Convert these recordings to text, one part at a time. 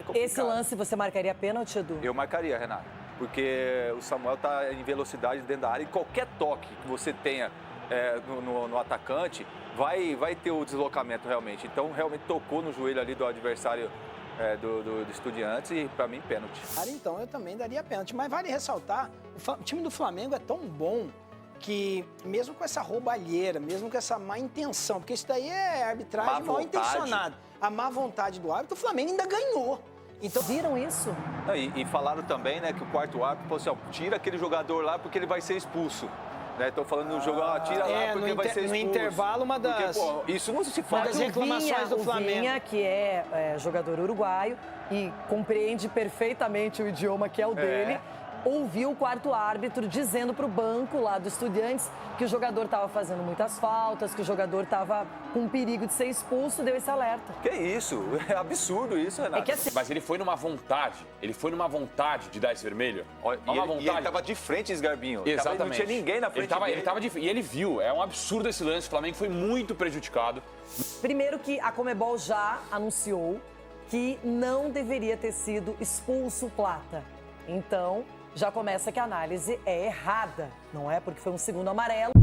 complicado. Esse lance você marcaria pênalti, Edu? Eu marcaria, Renato, porque o Samuel está em velocidade dentro da área e qualquer toque que você tenha no atacante vai ter o deslocamento realmente. Então, realmente tocou no joelho ali do adversário do Estudiantes e, para mim, pênalti. Então, eu também daria pênalti. Mas vale ressaltar, o time do Flamengo é tão bom que, mesmo com essa roubalheira, mesmo com essa má intenção, porque isso daí é arbitragem mal intencionada, a má vontade do árbitro, o Flamengo ainda ganhou. Então, viram isso? E falaram também, né, que o quarto árbitro falou assim, ó, tira aquele jogador lá porque ele vai ser expulso. Estão falando no jogo, tira lá porque vai ser expulso. No intervalo, uma das... Porque, isso não se faz. Uma das reclamações do Flamengo. O Vinha, que é jogador uruguaio e compreende perfeitamente o idioma que é o dele, ouviu o quarto árbitro dizendo para o banco lá do Estudiantes que o jogador estava fazendo muitas faltas, que o jogador estava com perigo de ser expulso, deu esse alerta. Que isso? É absurdo isso, Renato. É que assim... Mas ele foi numa vontade de dar esse vermelho. E ele estava de frente, Sgarbinho. Exatamente. Não tinha ninguém na frente dele. E ele viu, é um absurdo esse lance, o Flamengo foi muito prejudicado. Primeiro que a Conmebol já anunciou que não deveria ter sido expulso o Plata. Então, já começa que a análise é errada, não é? Porque foi um segundo amarelo.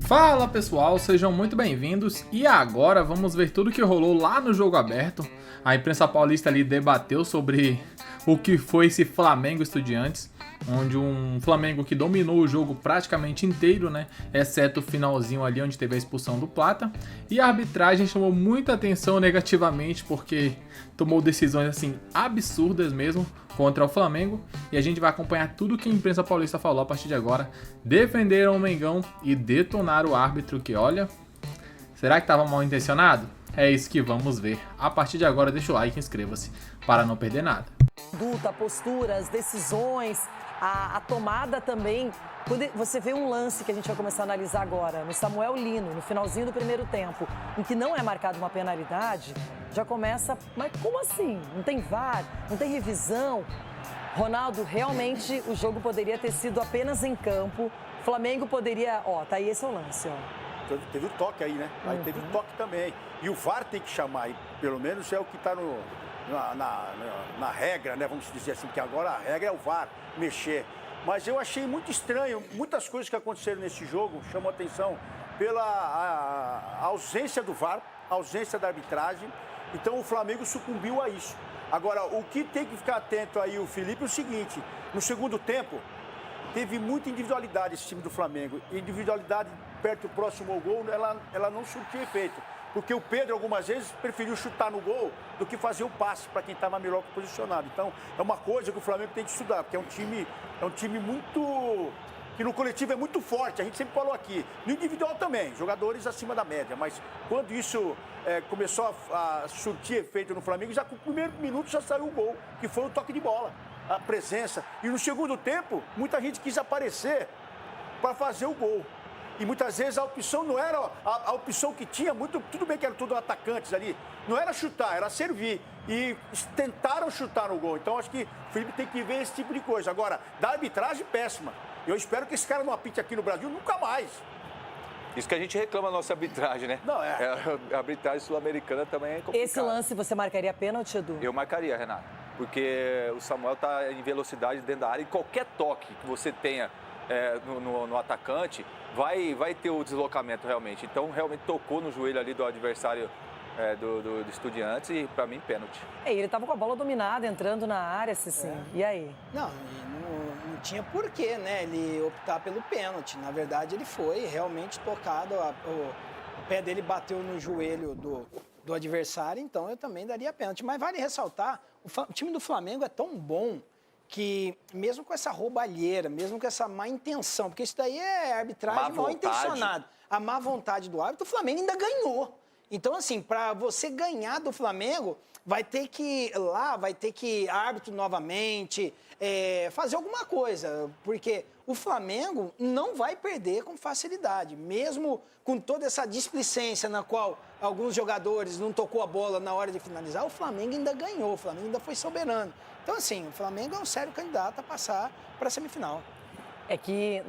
Fala pessoal, sejam muito bem-vindos e agora vamos ver tudo que rolou lá no jogo aberto. A imprensa paulista ali debateu sobre o que foi esse Flamengo Estudiantes, onde um Flamengo que dominou o jogo praticamente inteiro, né, exceto o finalzinho ali onde teve a expulsão do Plata, e a arbitragem chamou muita atenção negativamente porque tomou decisões assim absurdas mesmo contra o Flamengo, e a gente vai acompanhar tudo que a imprensa paulista falou a partir de agora. Defenderam o Mengão e detonaram o árbitro que, olha, será que estava mal intencionado? É isso que vamos ver. A partir de agora, deixa o like e inscreva-se para não perder nada. Conduta, posturas, decisões, a tomada também. Quando você vê um lance que a gente vai começar a analisar agora, no Samuel Lino, no finalzinho do primeiro tempo, em que não é marcada uma penalidade, já começa, mas como assim? Não tem VAR, não tem revisão? Ronaldo, realmente o jogo poderia ter sido apenas em campo, Flamengo poderia, tá aí, esse é o lance, Teve o toque aí, né? Aí teve o toque também. E o VAR tem que chamar, e pelo menos é o que está na regra, né? Vamos dizer assim, porque agora a regra é o VAR mexer. Mas eu achei muito estranho, muitas coisas que aconteceram nesse jogo chamam a atenção pela a ausência do VAR, a ausência da arbitragem. Então o Flamengo sucumbiu a isso. Agora, o que tem que ficar atento aí o Felipe é o seguinte, no segundo tempo, teve muita individualidade esse time do Flamengo. Individualidade perto próximo ao gol, ela não surtiu efeito. Porque o Pedro, algumas vezes, preferiu chutar no gol do que fazer o passe para quem estava melhor posicionado. Então, é uma coisa que o Flamengo tem que estudar, porque é um time muito... que no coletivo é muito forte, a gente sempre falou aqui. No individual também, jogadores acima da média. Mas quando isso começou a surtir efeito no Flamengo, já com o primeiro minuto já saiu o gol, que foi o toque de bola, a presença. E no segundo tempo, muita gente quis aparecer para fazer o gol. E muitas vezes a opção não era a opção que tinha, tudo bem que eram tudo atacantes ali, não era chutar, era servir. E tentaram chutar no gol. Então acho que o Felipe tem que ver esse tipo de coisa. Agora, da arbitragem, péssima. Eu espero que esse cara não apite aqui no Brasil nunca mais. Isso que a gente reclama da nossa arbitragem, né? Não, A arbitragem sul-americana também é complicada. Esse lance você marcaria pênalti, Edu? Eu marcaria, Renato, porque o Samuel está em velocidade dentro da área e qualquer toque que você tenha no atacante vai ter o deslocamento realmente. Então, realmente tocou no joelho ali do adversário do Estudiantes e, para mim, pênalti. Ele estava com a bola dominada, entrando na área, assim. E aí? Não tinha porquê, né, ele optar pelo pênalti. Na verdade, ele foi realmente tocado, o pé dele bateu no joelho do adversário, então eu também daria pênalti. Mas vale ressaltar, o time do Flamengo é tão bom que, mesmo com essa roubalheira, mesmo com essa má intenção, porque isso daí é arbitragem mal intencionada, a má vontade do árbitro, o Flamengo ainda ganhou. Então, assim, para você ganhar do Flamengo, vai ter que árbitro novamente, fazer alguma coisa, porque o Flamengo não vai perder com facilidade, mesmo com toda essa displicência na qual alguns jogadores não tocou a bola na hora de finalizar, o Flamengo ainda ganhou, o Flamengo ainda foi soberano. Então, assim, o Flamengo é um sério candidato a passar para a semifinal. É que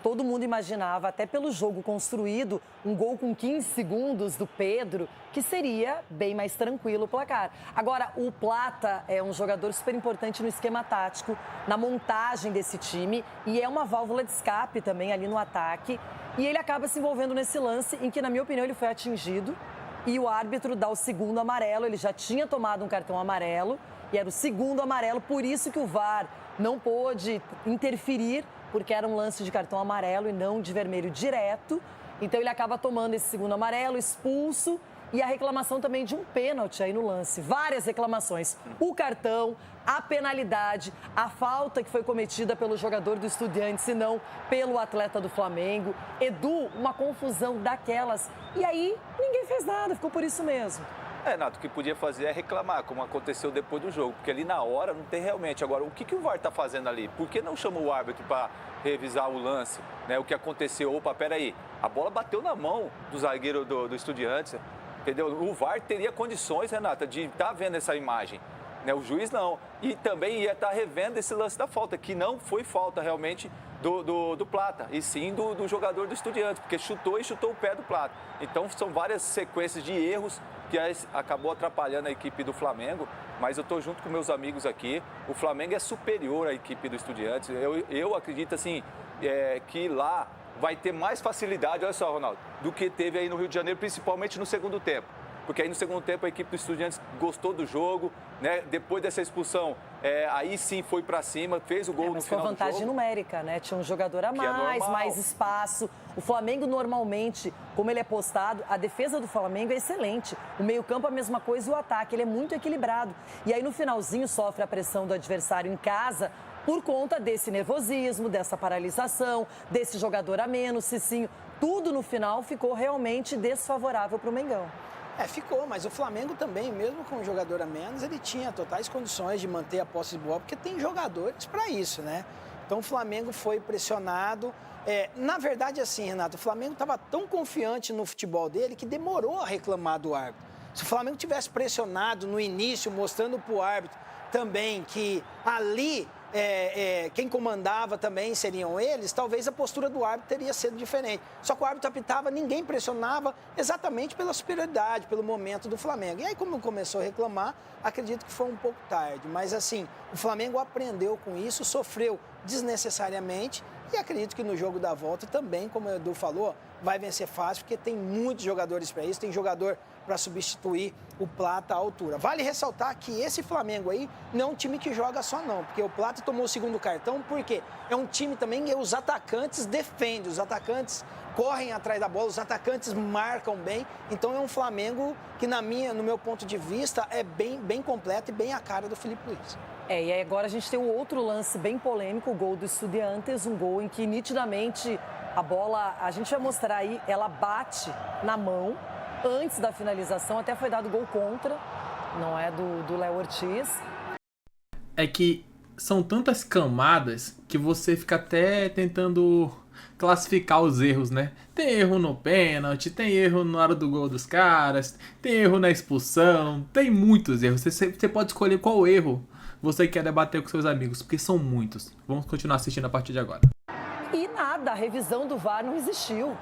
todo mundo imaginava, até pelo jogo construído, um gol com 15 segundos do Pedro, que seria bem mais tranquilo o placar. Agora, o Plata é um jogador super importante no esquema tático, na montagem desse time, e é uma válvula de escape também ali no ataque. E ele acaba se envolvendo nesse lance em que, na minha opinião, ele foi atingido e o árbitro dá o segundo amarelo. Ele já tinha tomado um cartão amarelo e era o segundo amarelo, por isso que o VAR não pôde interferir, porque era um lance de cartão amarelo e não de vermelho direto. Então ele acaba tomando esse segundo amarelo, expulso, e a reclamação também de um pênalti aí no lance. Várias reclamações. O cartão, a penalidade, a falta que foi cometida pelo jogador do Estudiantes e não pelo atleta do Flamengo. Edu, uma confusão daquelas. E aí ninguém fez nada, ficou por isso mesmo. Nato, o que podia fazer é reclamar, como aconteceu depois do jogo, porque ali na hora não tem realmente. Agora, o que o VAR está fazendo ali? Por que não chamou o árbitro para revisar o lance, né? O que aconteceu? Opa, peraí, a bola bateu na mão do zagueiro do Estudiantes, entendeu? O VAR teria condições, Renata, de estar vendo essa imagem, né? O juiz não. E também ia estar revendo esse lance da falta, que não foi falta realmente do Plata, e sim do jogador do Estudiantes, porque chutou o pé do Plata. Então, são várias sequências de erros que acabou atrapalhando a equipe do Flamengo, mas eu estou junto com meus amigos aqui. O Flamengo é superior à equipe do Estudiantes. Eu acredito, assim, que lá vai ter mais facilidade, olha só, Ronaldo, do que teve aí no Rio de Janeiro, principalmente no segundo tempo. Porque aí no segundo tempo a equipe do Estudiantes gostou do jogo, né? Depois dessa expulsão, aí sim foi para cima, fez o gol no final do jogo. Mas foi vantagem numérica, né? Tinha um jogador a mais, mais espaço. O Flamengo normalmente, como ele é postado, a defesa do Flamengo é excelente. O meio-campo a mesma coisa e o ataque, ele é muito equilibrado. E aí no finalzinho sofre a pressão do adversário em casa por conta desse nervosismo, dessa paralisação, desse jogador a menos, Cicinho. Tudo no final ficou realmente desfavorável para o Mengão. Ficou, mas o Flamengo também, mesmo com um jogador a menos, ele tinha totais condições de manter a posse de bola, porque tem jogadores para isso, né? Então o Flamengo foi pressionado. Na verdade, assim, Renato, o Flamengo estava tão confiante no futebol dele que demorou a reclamar do árbitro. Se o Flamengo tivesse pressionado no início, mostrando para o árbitro também que ali quem comandava também seriam eles, talvez a postura do árbitro teria sido diferente. Só que o árbitro apitava, ninguém pressionava exatamente pela superioridade, pelo momento do Flamengo. E aí, como começou a reclamar, acredito que foi um pouco tarde. Mas, assim, o Flamengo aprendeu com isso, sofreu desnecessariamente e acredito que no jogo da volta também, como o Edu falou, vai vencer fácil, porque tem muitos jogadores para isso, tem jogador para substituir o Plata à altura. Vale ressaltar que esse Flamengo aí não é um time que joga só não, porque o Plata tomou o segundo cartão, porque é um time também que os atacantes defendem, os atacantes correm atrás da bola, os atacantes marcam bem, então é um Flamengo que no meu ponto de vista é bem completo e bem a cara do Felipe Luiz. E aí agora a gente tem um outro lance bem polêmico, o gol do Estudiantes, um gol em que nitidamente a bola, a gente vai mostrar aí, ela bate na mão antes da finalização, até foi dado gol contra, não é do Léo Ortiz. É que são tantas camadas que você fica até tentando classificar os erros, né? Tem erro no pênalti, tem erro na hora do gol dos caras, tem erro na expulsão, tem muitos erros. Você pode escolher qual erro você quer debater com seus amigos, porque são muitos. Vamos continuar assistindo a partir de agora. E nada, a revisão do VAR não existiu.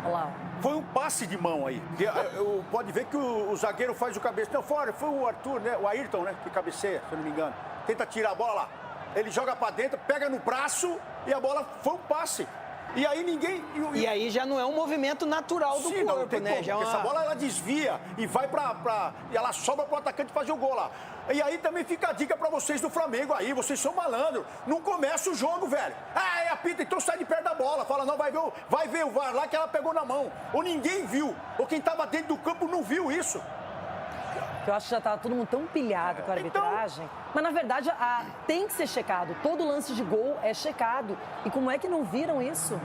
Olha lá. Foi um passe de mão aí. Pode ver que o zagueiro faz o cabeça. Não, fora, foi o Arthur, né? O Ayrton, né? Que cabeceia, se eu não me engano. Tenta tirar a bola lá. Ele joga pra dentro, pega no braço e a bola foi um passe. E aí ninguém... E aí já não é um movimento natural do corpo, não tem né? Como, porque essa bola ela desvia e vai e ela sobra pro atacante fazer o gol lá. E aí também fica a dica pra vocês do Flamengo aí, vocês são malandro. Não começa o jogo, velho. Apita, então sai de perto da bola. Fala, não, vai ver o VAR lá que ela pegou na mão. Ou ninguém viu, ou quem tava dentro do campo não viu isso. Eu acho que já estava todo mundo tão pilhado com a arbitragem. Mas, na verdade, tem que ser checado. Todo lance de gol é checado. E como é que não viram isso?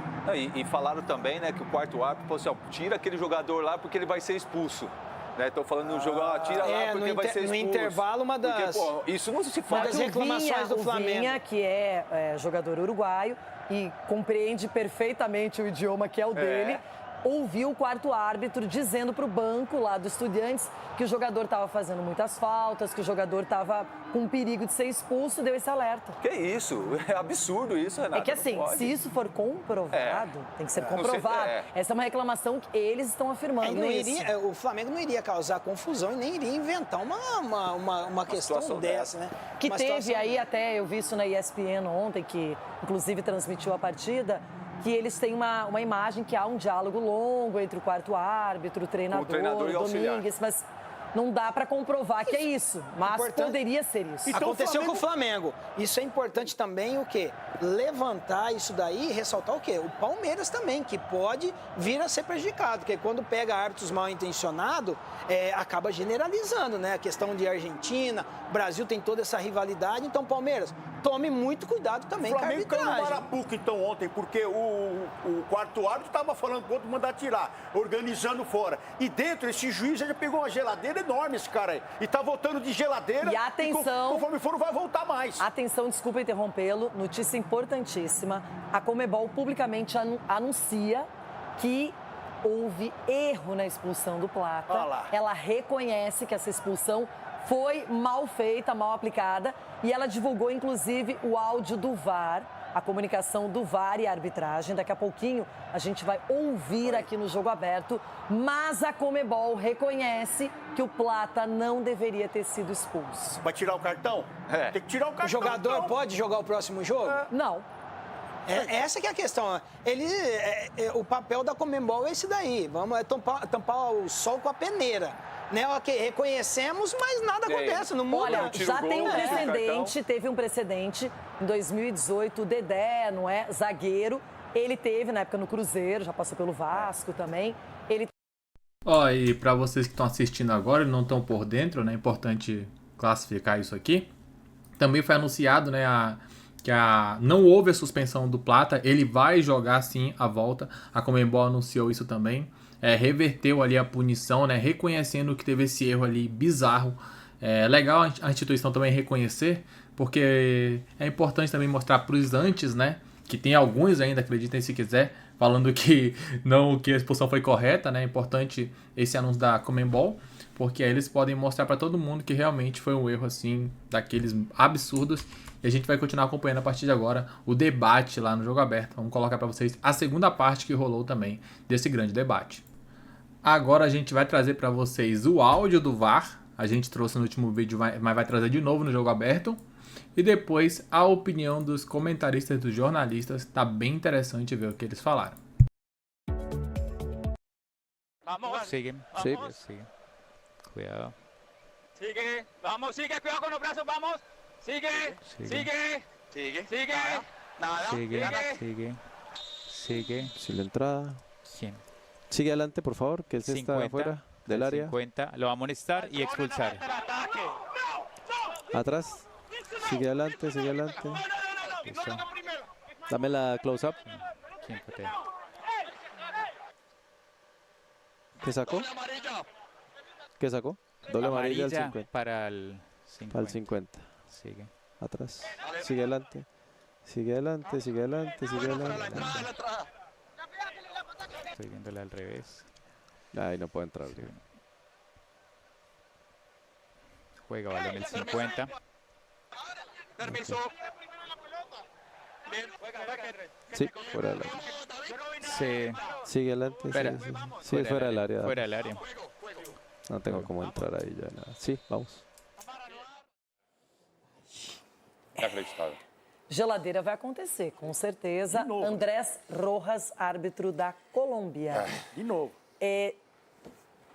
E falaram também, né, que o quarto árbitro falou assim, tira aquele jogador lá porque ele vai ser expulso. Estão falando no jogo, tira lá porque vai ser expulso. No intervalo, uma das... Porque, isso não se faz. Uma das reclamações do Flamengo. O Vinha, que é jogador uruguaio e compreende perfeitamente o idioma que é o dele, ouviu o quarto árbitro dizendo para o banco lá do Estudiantes que o jogador estava fazendo muitas faltas, que o jogador estava com perigo de ser expulso, deu esse alerta. Que isso? É absurdo isso, Renato. É que assim, se isso for comprovado, tem que ser comprovado. Essa é uma reclamação que eles estão afirmando isso. O Flamengo não iria causar confusão e nem iria inventar uma questão dessa, né? Que teve aí até, eu vi isso na ESPN ontem, que inclusive transmitiu a partida, que eles têm uma imagem que há um diálogo longo entre o quarto árbitro, o treinador e o auxiliar. Domingues, mas não dá para comprovar que é isso, mas poderia ser isso. Então, aconteceu com o Flamengo. Isso é importante também o quê? Levantar isso daí e ressaltar o quê? O Palmeiras também, que pode vir a ser prejudicado, porque quando pega árbitros mal intencionados, acaba generalizando, né? A questão de Argentina, Brasil tem toda essa rivalidade, então Palmeiras, tome muito cuidado também com a arbitragem. O Flamengo caiu no Marapuca, então, ontem, porque o quarto árbitro estava falando que o outro mandar tirar, organizando fora. E dentro, esse juiz já pegou uma geladeira enorme, esse cara aí. E tá voltando de geladeira. E atenção, conforme for, não vai voltar mais. Atenção, desculpa interrompê-lo. Notícia importantíssima. A Conmebol publicamente anuncia que houve erro na expulsão do Plata. Ela reconhece que essa expulsão foi mal feita, mal aplicada. E ela divulgou, inclusive, o áudio do VAR, a comunicação do VAR e a arbitragem. Daqui a pouquinho a gente vai ouvir aqui no Jogo Aberto. Mas a Conmebol reconhece que o Plata não deveria ter sido expulso. Vai tirar o cartão? Tem que tirar o cartão. O jogador pode jogar o próximo jogo? Não. Essa que é a questão. O papel da Conmebol é esse daí. Vamos tampar o sol com a peneira. Né? Ok, reconhecemos, mas nada acontece, não muda. Olha, já tem um precedente, teve um precedente em 2018, o Dedé, não é? Zagueiro. Ele teve, na época, no Cruzeiro, já passou pelo Vasco também. E para vocês que estão assistindo agora e não estão por dentro, né? É importante classificar isso aqui. Também foi anunciado, né, que não houve a suspensão do Plata, ele vai jogar sim a volta. A Conmebol anunciou isso também. Reverteu ali a punição, né, reconhecendo que teve esse erro ali bizarro. É legal a instituição também reconhecer, porque é importante também mostrar para os antes, né, que tem alguns ainda, acreditem se quiser, falando que a expulsão foi correta, né? É importante esse anúncio da Conmebol, porque aí eles podem mostrar para todo mundo que realmente foi um erro assim, daqueles absurdos. E a gente vai continuar acompanhando a partir de agora o debate lá no Jogo Aberto. Vamos colocar para vocês a segunda parte que rolou também desse grande debate. Agora a gente vai trazer para vocês o áudio do VAR. A gente trouxe no último vídeo, mas vai trazer de novo no Jogo Aberto. E depois a opinião dos comentaristas e dos jornalistas. Tá bem interessante ver o que eles falaram. Sigue, sigue. Cuidado. Sigue, vamos, sigue, cuidado con los brazos, vamos. Sigue, sigue, sigue, sigue. Nada, Sigue. Si la entrada. ¿Quién? Sigue adelante, por favor, que es esta afuera del área. 50, lo va a amonestar y expulsar. Atrás. Sigue adelante, sigue adelante. Dame la close-up. ¿Quién patea? ¿Qué sacó? ¿Qué sacó? Doble amarilla al 50. Para el 50. Para el 50. Sigue. Atrás. Sigue adelante. Sigue adelante, sigue adelante, sigue adelante. Estoy viéndole al revés. Ahí no puede entrar. Sí. Juega balón el 50. Permiso. Sí, fuera del área. Sigue adelante. Espera. Sí, fuera del área. Fuera del área. No tengo cómo entrar ahí ya nada. Sí, vamos. Inacreditável. Geladeira vai acontecer, com certeza. Andrés Rojas, árbitro da Colômbia. De novo.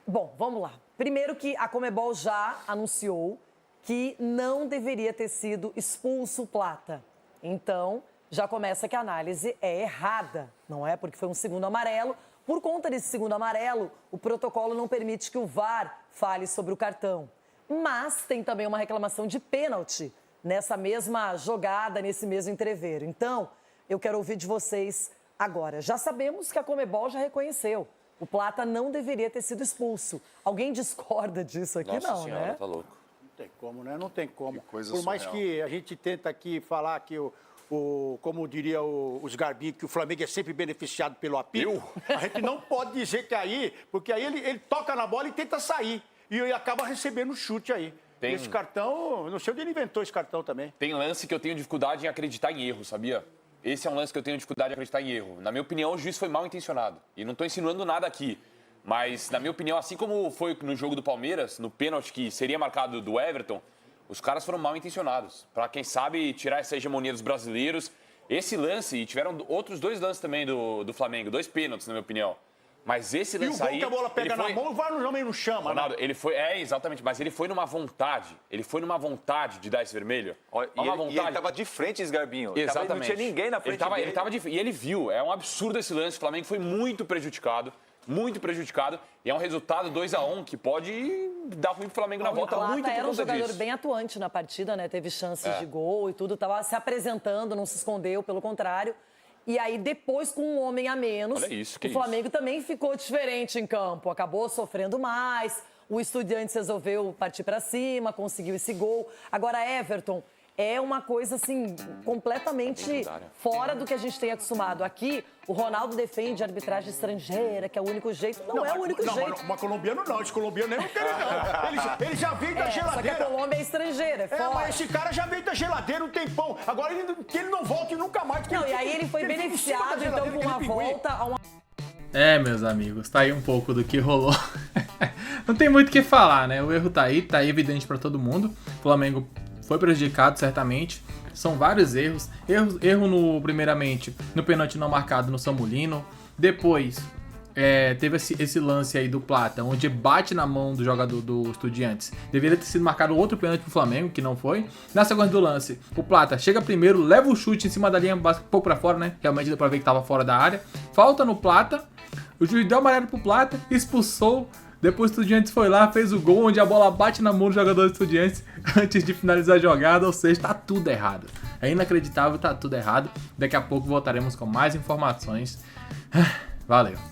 Bom, vamos lá. Primeiro que a Conmebol já anunciou que não deveria ter sido expulso o Plata. Então, já começa que a análise é errada, não é? Porque foi um segundo amarelo. Por conta desse segundo amarelo, o protocolo não permite que o VAR fale sobre o cartão. Mas tem também uma reclamação de pênalti nessa mesma jogada, nesse mesmo entreveiro. Então, eu quero ouvir de vocês agora. Já sabemos que a Conmebol já reconheceu. O Plata não deveria ter sido expulso. Alguém discorda disso aqui? Nossa não, senhora, né? tá louco. Não tem como, né? Não tem como. Que coisa Por mais surreal. que a gente tenta aqui falar que o como diria os Garbinhos, que o Flamengo é sempre beneficiado pelo apito. A gente não pode dizer que aí, porque aí ele toca na bola e tenta sair. E acaba recebendo chute aí. Esse cartão, não sei onde ele inventou esse cartão também. Tem lance que eu tenho dificuldade em acreditar em erro, sabia? Esse é um lance que eu tenho dificuldade em acreditar em erro. Na minha opinião, o juiz foi mal intencionado. E não estou insinuando nada aqui. Mas, na minha opinião, assim como foi no jogo do Palmeiras, no pênalti que seria marcado do Everton, os caras foram mal intencionados. Para quem sabe tirar essa hegemonia dos brasileiros. Esse lance, e tiveram outros 2 lances também do Flamengo, 2 pênaltis, na minha opinião. Mas esse lance aí... E o gol que a bola pega na mão, o VAR não chama, Ronaldo, né? ele foi... exatamente, mas ele foi numa vontade. Ele foi numa vontade de dar esse vermelho. E ele tava de frente, esse Garbinho. Exatamente. Não tinha ninguém na frente dele. Ele tava de frente. E ele viu. É um absurdo esse lance. O Flamengo foi muito prejudicado. Muito prejudicado. E é um resultado 2-1 que pode dar ruim pro Flamengo na volta muito por era um conta jogador disso. bem atuante na partida, né? Teve chances de gol e tudo. Tava se apresentando, não se escondeu, pelo contrário. E aí, depois, com um homem a menos, o Flamengo também ficou diferente em campo. Acabou sofrendo mais, o Estudiantes resolveu partir para cima, conseguiu esse gol. Agora, Everton, é uma coisa, assim, completamente fora do que a gente tem acostumado. Aqui, o Ronaldo defende a arbitragem estrangeira, que é o único jeito. Não é o único jeito. Mas colombiano não, esse colombiano nem não quer, não. Ele já veio da geladeira. Só que a Colômbia é estrangeira, mas esse cara já veio da geladeira um tempão. Agora que ele não volte nunca mais. Não, e aí ele foi beneficiado, então, com uma volta a uma... Meus amigos, tá aí um pouco do que rolou. Não tem muito o que falar, né? O erro tá aí evidente pra todo mundo. O Flamengo foi prejudicado, certamente. São vários erros. Erro primeiramente, no pênalti não marcado no Samulino. Depois, teve esse lance aí do Plata, onde bate na mão do jogador do Estudiantes. Deveria ter sido marcado outro pênalti pro Flamengo, que não foi. Na sequência do lance, o Plata chega primeiro, leva o chute em cima da linha, um pouco pra fora, né? Realmente deu pra ver que tava fora da área. Falta no Plata. O juiz deu amarelo pro Plata, expulsou. Depois o Estudiantes foi lá, fez o gol, onde a bola bate na mão do jogador do Estudiantes antes de finalizar a jogada, ou seja, tá tudo errado. É inacreditável, tá tudo errado. Daqui a pouco voltaremos com mais informações. Valeu!